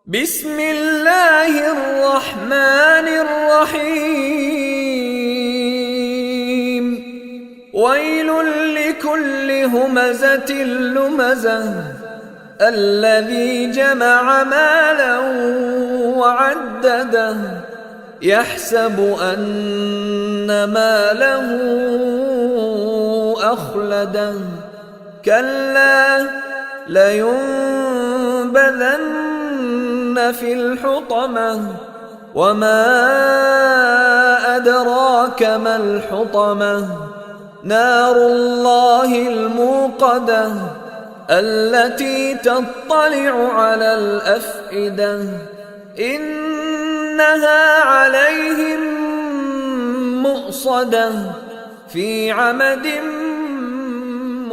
Bismillahirrahmanirrahim. Wailul likulli humazatil lumazah alladzi jama'a malan wa 'addadah yahsabu anna malahu akhladah kalla layunbadhanna fil hutamah وما أدراك ما الحطمة نار الله الموقدة التي تطلع على الأفئدة إنها عليهم مؤصدة في عمد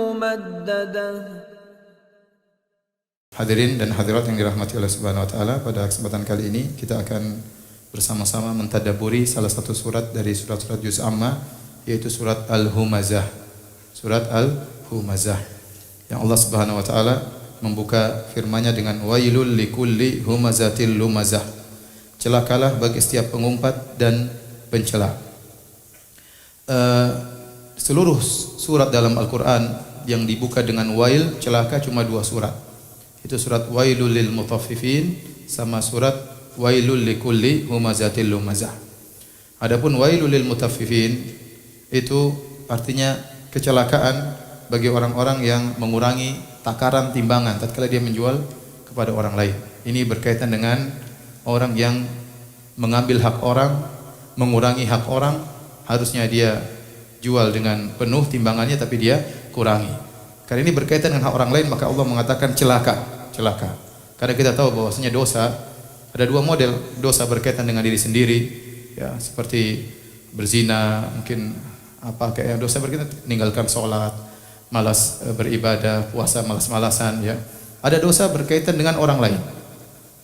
ممددة. Hadirin dan hadirat yang dirahmati oleh Subhanahu wa taala, pada kesempatan kali ini kita akan bersama-sama mentadabburi salah satu surat dari surat-surat juz amma, yaitu surat Al-Humazah. Surat Al-Humazah yang Allah Subhanahu wa taala membuka firman-Nya dengan wailul likulli humazatil lumazah. Celakalah bagi setiap pengumpat dan pencela. Seluruh surat dalam Al-Qur'an yang dibuka dengan wail, celaka, cuma 2 surat. Itu surat wailul lil mutaffifin sama surat wailul likulli humazatil lumazah. Adapun wailul lil mutaffifin itu artinya kecelakaan bagi orang-orang yang mengurangi takaran timbangan tatkala dia menjual kepada orang lain. Ini berkaitan dengan orang yang mengambil hak orang, mengurangi hak orang, harusnya dia jual dengan penuh timbangannya tapi dia kurangi. Karena ini berkaitan dengan hak orang lain, maka Allah mengatakan celaka. Karena kita tahu bahwasanya dosa ada 2 model. Dosa berkaitan dengan diri sendiri, ya, seperti berzina, mungkin kayak dosa berkaitan meninggalkan sholat, malas beribadah, puasa malas-malasan, ya. Ada dosa berkaitan dengan orang lain.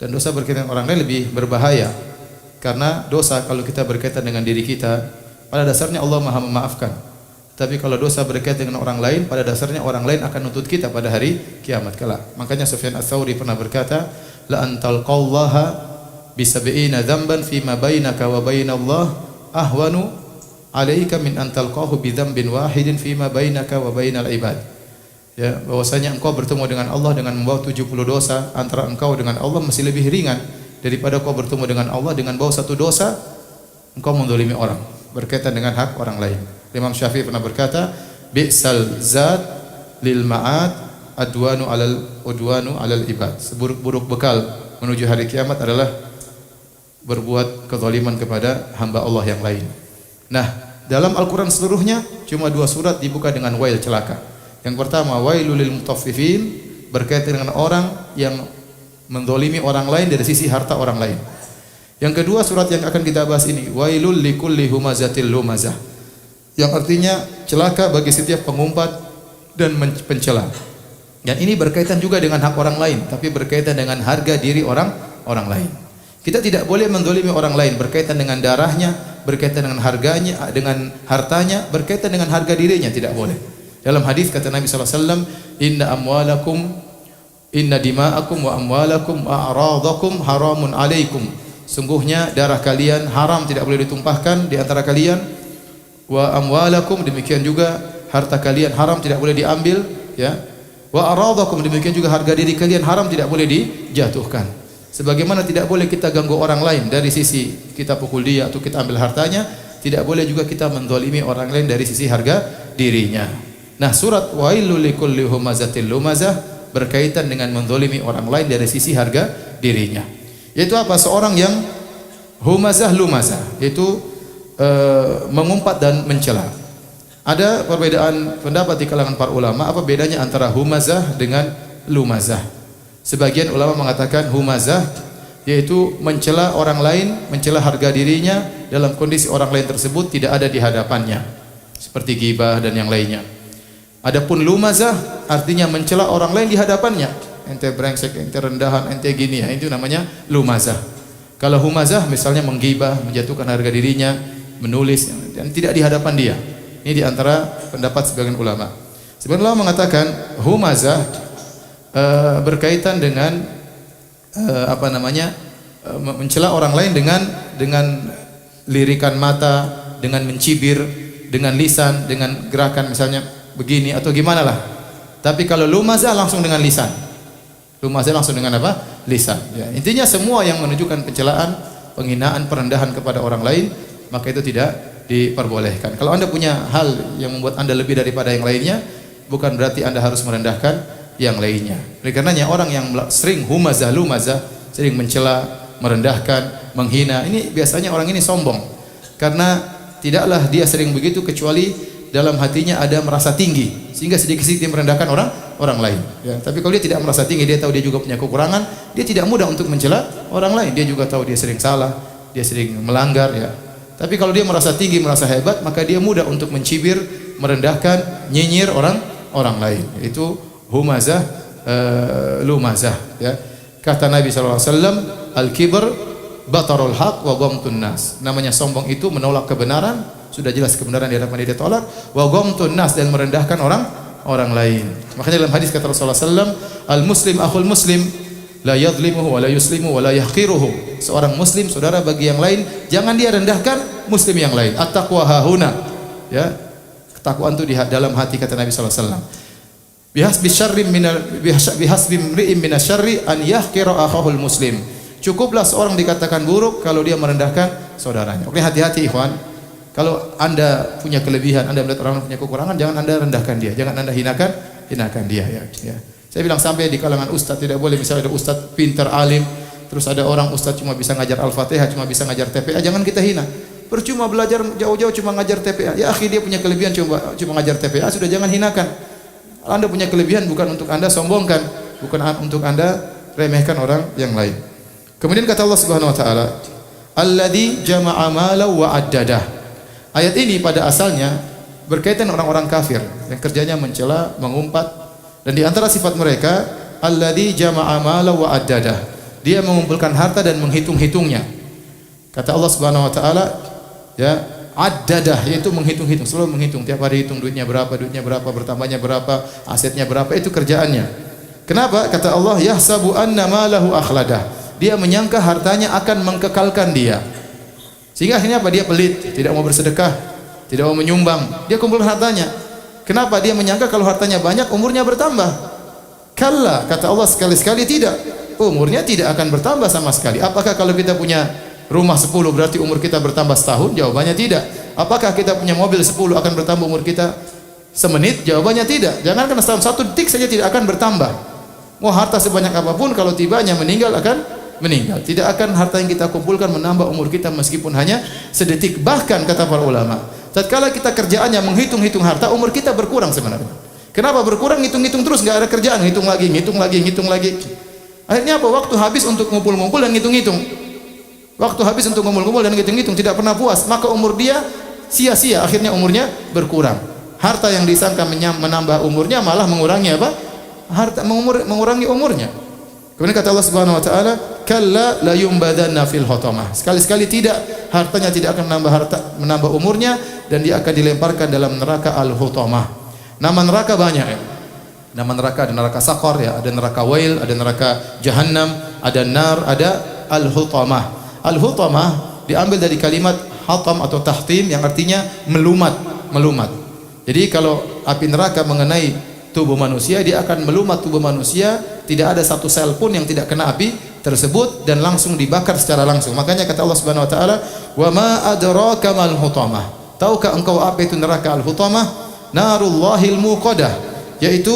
Dan dosa berkaitan dengan orang lain lebih berbahaya. Karena dosa kalau kita berkaitan dengan diri kita, pada dasarnya Allah Maha memaafkan. Tapi kalau dosa berkaitan dengan orang lain, pada dasarnya orang lain akan nuntut kita pada hari kiamat kelak. Makanya Sufyan Ats-Tsauri pernah berkata, la antal qallaha bi sab'ina dzamban fi ma bainaka wa bainallah ahwanu alaika min antal qahu bi dzambin wahidin fi ma bainaka wa bainal ibad. Ya, bahwasanya engkau bertemu dengan Allah dengan membawa 70 dosa, antara engkau dengan Allah masih lebih ringan daripada engkau bertemu dengan Allah dengan bawa 1 dosa engkau menzalimi orang berkaitan dengan hak orang lain. Imam Syafi'i pernah berkata, bi'sal zat lil ma'ad udwanu alal ibad. Seburuk-buruk bekal menuju hari kiamat adalah berbuat kezaliman kepada hamba Allah yang lain. Nah, dalam Al-Qur'an seluruhnya cuma 2 surat dibuka dengan wail, celaka. Yang pertama wailul lil mutaffifin, berkaitan dengan orang yang menzalimi orang lain dari sisi harta orang lain. Yang kedua surat yang akan kita bahas ini wailul likulli humazatil lumazah, yang artinya celaka bagi setiap pengumpat dan pencela. Dan ini berkaitan juga dengan hak orang lain, tapi berkaitan dengan harga diri orang lain. Kita tidak boleh menzalimi orang lain berkaitan dengan darahnya, berkaitan dengan harganya, dengan hartanya, berkaitan dengan harga dirinya, tidak boleh. Dalam hadis kata Nabi sallallahu alaihi wasallam, inna dima'akum wa amwalakum wa a'radakum haramun alaikum. Sungguhnya darah kalian haram, tidak boleh ditumpahkan di antara kalian. Wa amwalakum, demikian juga harta kalian haram, tidak boleh diambil, ya. Wa aradakum, demikian juga harga diri kalian haram, tidak boleh dijatuhkan. Sebagaimana tidak boleh kita ganggu orang lain dari sisi kita pukul dia atau kita ambil hartanya, tidak boleh juga kita menzalimi orang lain dari sisi harga dirinya. Nah, surat wailul likulli humazatil lumazah berkaitan dengan menzalimi orang lain dari sisi harga dirinya. Yaitu apa? Seorang yang humazah lumazah, yaitu mengumpat dan mencela. Ada perbedaan pendapat di kalangan para ulama, apa bedanya antara humazah dengan lumazah. Sebagian ulama mengatakan humazah yaitu mencela orang lain, mencela harga dirinya dalam kondisi orang lain tersebut tidak ada di hadapannya, seperti ghibah dan yang lainnya. Adapun lumazah artinya mencela orang lain di hadapannya. Ente brengsek, ente rendahan, ente gini, ya, itu namanya lumazah. Kalau humazah misalnya menggibah, menjatuhkan harga dirinya, menulis dan tidak di hadapan dia. Ini di antara pendapat sebagian ulama. Sebagian ulama mengatakan humazah berkaitan dengan apa namanya? Mencela orang lain dengan lirikan mata, dengan mencibir, dengan lisan, dengan gerakan misalnya begini atau gimana lah. Tapi kalau lumazah langsung dengan lisan. Lumazah langsung dengan apa? Lisan. Ya. Intinya semua yang menunjukkan pencelaan, penghinaan, perendahan kepada orang lain, maka itu tidak diperbolehkan. Kalau Anda punya hal yang membuat Anda lebih daripada yang lainnya, bukan berarti Anda harus merendahkan yang lainnya. Oleh karenanya orang yang sering humazah, lumazah, sering mencela, merendahkan, menghina, ini biasanya orang ini sombong. Karena tidaklah dia sering begitu kecuali dalam hatinya ada merasa tinggi, sehingga sedikit-sedikit merendahkan orang lain. Ya, tapi kalau dia tidak merasa tinggi, dia tahu dia juga punya kekurangan, dia tidak mudah untuk mencela orang lain. Dia juga tahu dia sering salah, dia sering melanggar. Ya. Tapi kalau dia merasa tinggi, merasa hebat, maka dia mudah untuk mencibir, merendahkan, nyinyir orang lain. Itu humazah, lumazah. Ya. Kata Nabi SAW, al-kibr batarul haq wa ghamtun nas. Namanya sombong itu menolak kebenaran, sudah jelas kebenaran di hadapan dia ditolak, wa ghamtun nas, dan merendahkan orang lain. Makanya dalam hadis kata Rasulullah SAW, al-muslim akhul muslim, la yadhlimuhu wa la yuslimu wa la yahqiruhu. Seorang muslim saudara bagi yang lain, jangan dia rendahkan muslim yang lain. At-taqwa hahuna. Ya. Ketakwaan itu di dalam hati kata Nabi SAW. Bihasbi imri'in minasyarri an yahqira akhahul muslim. Cukuplah seorang dikatakan buruk kalau dia merendahkan saudaranya. Oke, hati-hati ikhwan. Kalau Anda punya kelebihan, Anda melihat orang punya kekurangan, jangan Anda rendahkan dia, jangan Anda hinakan dia ya. Saya bilang sampai di kalangan ustaz tidak boleh, misalnya ada ustaz pintar alim, terus ada orang ustaz cuma bisa ngajar Al-Fatihah, cuma bisa ngajar TPA, jangan kita hina. Percuma belajar jauh-jauh cuma ngajar TPA. Ya akhi, dia punya kelebihan cuma ngajar TPA, sudah jangan hinakan. Anda punya kelebihan bukan untuk Anda sombongkan, bukan untuk Anda remehkan orang yang lain. Kemudian kata Allah Subhanahu wa taala, alladzi jama'a mala wa addadah. Ayat ini pada asalnya berkaitan orang-orang kafir yang kerjanya mencela, mengumpat, dan di antara sifat mereka alladzi jama'a mala wa addadah. Dia mengumpulkan harta dan menghitung-hitungnya. Kata Allah Subhanahu wa taala, ya, addadah, yaitu menghitung-hitung, selalu menghitung, tiap hari hitung duitnya berapa, bertambahnya berapa, asetnya berapa, itu kerjaannya. Kenapa? Kata Allah, yahsabu anna malahu akhladah. Dia menyangka hartanya akan mengkekalkan dia. Sehingga akhirnya apa? Dia pelit, tidak mau bersedekah, tidak mau menyumbang. Dia kumpul hartanya. Kenapa? Dia menyangka kalau hartanya banyak, umurnya bertambah. Kalla, kata Allah sekali-sekali tidak. Umurnya tidak akan bertambah sama sekali. Apakah kalau kita punya rumah 10 berarti umur kita bertambah setahun? Jawabannya tidak. Apakah kita punya mobil 10 akan bertambah umur kita semenit? Jawabannya tidak. Jangankan setahun, 1 detik saja tidak akan bertambah. Mau harta sebanyak apapun, kalau tibanya meninggal akan meninggal. Tidak akan harta yang kita kumpulkan menambah umur kita meskipun hanya sedetik. Bahkan kata para ulama, tatkala kita kerjaannya menghitung-hitung harta, umur kita berkurang sebenarnya. Kenapa berkurang? Hitung-hitung terus, nggak ada kerjaan, hitung lagi. Akhirnya apa? Waktu habis untuk ngumpul-ngumpul dan ngitung-ngitung. Waktu habis untuk ngumpul-ngumpul dan ngitung-ngitung, tidak pernah puas, maka umur dia sia-sia, akhirnya umurnya berkurang. Harta yang disangka menambah umurnya malah mengurangi apa? Harta mengurangi umurnya. Kemudian kata Allah Subhanahu wa taala, kalla la yumbadanna fil hutamah. Sekali-sekali tidak, hartanya tidak akan menambah umurnya, dan dia akan dilemparkan dalam neraka al-hutamah. Nama neraka banyak ya. Nama neraka ada neraka Saqar ya, ada neraka Wail, ada neraka Jahannam, ada nar, ada al-hutamah. Al-hutamah diambil dari kalimat hatam atau tahtim yang artinya melumat. Jadi kalau api neraka mengenai tubuh manusia, dia akan melumat tubuh manusia, tidak ada satu sel pun yang tidak kena api tersebut dan langsung dibakar secara langsung. Makanya kata Allah Subhanahu wa taala, "Wa ma adraka mal hutamah." Tahukah engkau apa itu neraka al-hutamah? Narullahil muqadah, yaitu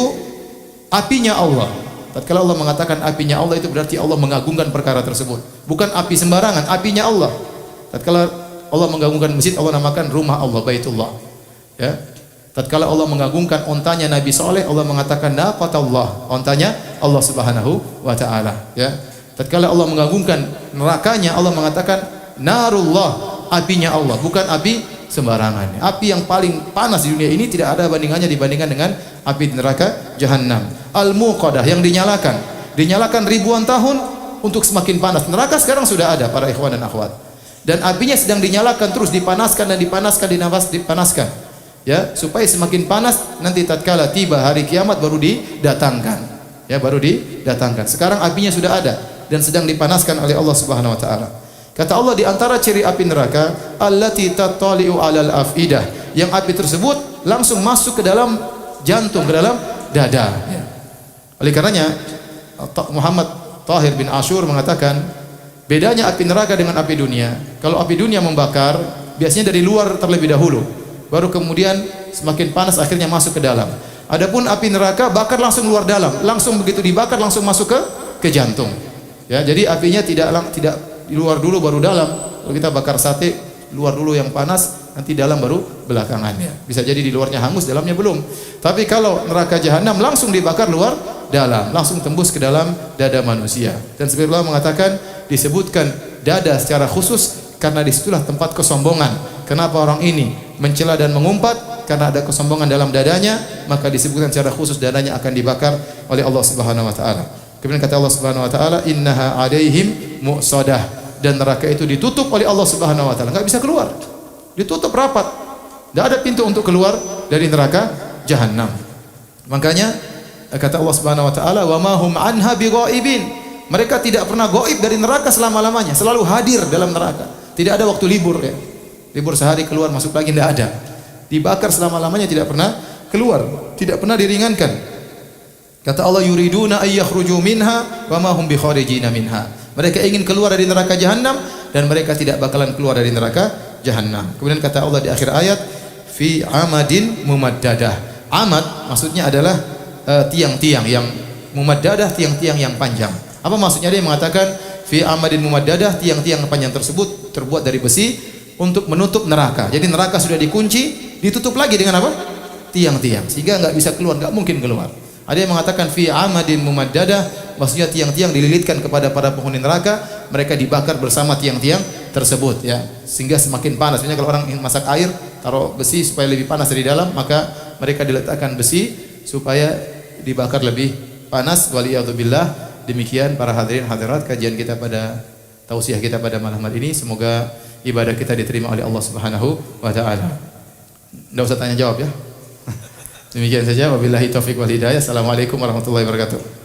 apinya Allah. Tatkala Allah mengatakan apinya Allah, itu berarti Allah mengagungkan perkara tersebut. Bukan api sembarangan, apinya Allah. Tatkala Allah mengagungkan masjid, Allah namakan rumah Allah, Baitullah. Ya. Tatkala Allah mengagungkan ontanya Nabi Saleh, Allah mengatakan naqatullah, ontanya Allah Subhanahu wa taala, ya. Tatkala Allah mengagungkan nerakanya, Allah mengatakan narullah, apinya Allah, bukan api sembarangan. Api yang paling panas di dunia ini tidak ada bandingannya dibandingkan dengan api neraka Jahannam. Al-Muqadah, yang dinyalakan ribuan tahun untuk semakin panas. Neraka sekarang sudah ada para ikhwan dan akhwat. Dan apinya sedang dinyalakan terus, dipanaskan, ya, supaya semakin panas, nanti tatkala tiba hari kiamat baru didatangkan. Ya, baru didatangkan. Sekarang apinya sudah ada. dan sedang dipanaskan oleh Allah Subhanahu wa taala. Kata Allah, di antara ciri api neraka, allati tattali'u 'alal afidah, yang api tersebut langsung masuk ke dalam jantung, ke dalam dada. Ya. Oleh karenanya Muhammad Tahir bin Ashur mengatakan, bedanya api neraka dengan api dunia. Kalau api dunia membakar, biasanya dari luar terlebih dahulu, baru kemudian semakin panas akhirnya masuk ke dalam. Adapun api neraka bakar langsung luar dalam, langsung begitu dibakar langsung masuk ke jantung. Ya, jadi apinya tidak di luar dulu baru dalam. Kalau kita bakar sate, luar dulu yang panas, nanti dalam baru belakangan. Bisa jadi di luarnya hangus, dalamnya belum. Tapi kalau neraka jahanam langsung dibakar luar dalam, langsung tembus ke dalam dada manusia. Dan seperti Allah mengatakan, disebutkan dada secara khusus karena disitulah tempat kesombongan. Kenapa orang ini mencela dan mengumpat? Karena ada kesombongan dalam dadanya, maka disebutkan secara khusus dadanya akan dibakar oleh Allah Subhanahu wa taala. Kemudian kata Allah Subhanahu wa taala, innaha 'alaihim mu'sadah, dan neraka itu ditutup oleh Allah Subhanahu wa taala, enggak bisa keluar. Ditutup rapat. Enggak ada pintu untuk keluar dari neraka jahanam. Makanya kata Allah Subhanahu wa taala, wa ma hum anha bighaibin. Mereka tidak pernah gaib dari neraka selama-lamanya, selalu hadir dalam neraka. Tidak ada waktu libur ya. Libur sehari keluar masuk lagi tidak ada. Dibakar selama-lamanya, tidak pernah keluar, tidak pernah diringankan. Kata Allah, yuriduna ayyakhruju minha wa ma hum bikharijina minha. Mereka ingin keluar dari neraka jahanam dan mereka tidak bakalan keluar dari neraka jahanam. Kemudian kata Allah di akhir ayat, fi amadin mumaddadah. Amad maksudnya adalah tiang-tiang yang mumaddadah, tiang-tiang yang panjang. Apa maksudnya? Dia mengatakan fi amadin mumaddadah, tiang-tiang panjang tersebut terbuat dari besi untuk menutup neraka. Jadi neraka sudah dikunci, ditutup lagi dengan apa? Tiang-tiang, sehingga enggak bisa keluar, enggak mungkin keluar. Ada yang mengatakan fi amadin mumaddadah, maksudnya tiang-tiang dililitkan kepada para penghuni neraka, mereka dibakar bersama tiang-tiang tersebut ya, sehingga semakin panas. Misalnya kalau orang ingin masak air, taruh besi supaya lebih panas dari dalam, maka mereka diletakkan besi supaya dibakar lebih panas. Waliyadzubillah. Demikian para hadirin hadirat kajian kita pada tausiah kita pada malam hari ini. Semoga ibadah kita diterima oleh Allah Subhanahu wa taala. Enggak usah tanya jawab ya. Demikian saja, wabillahi taufiq wal hidayah. Assalamualaikum warahmatullahi wabarakatuh.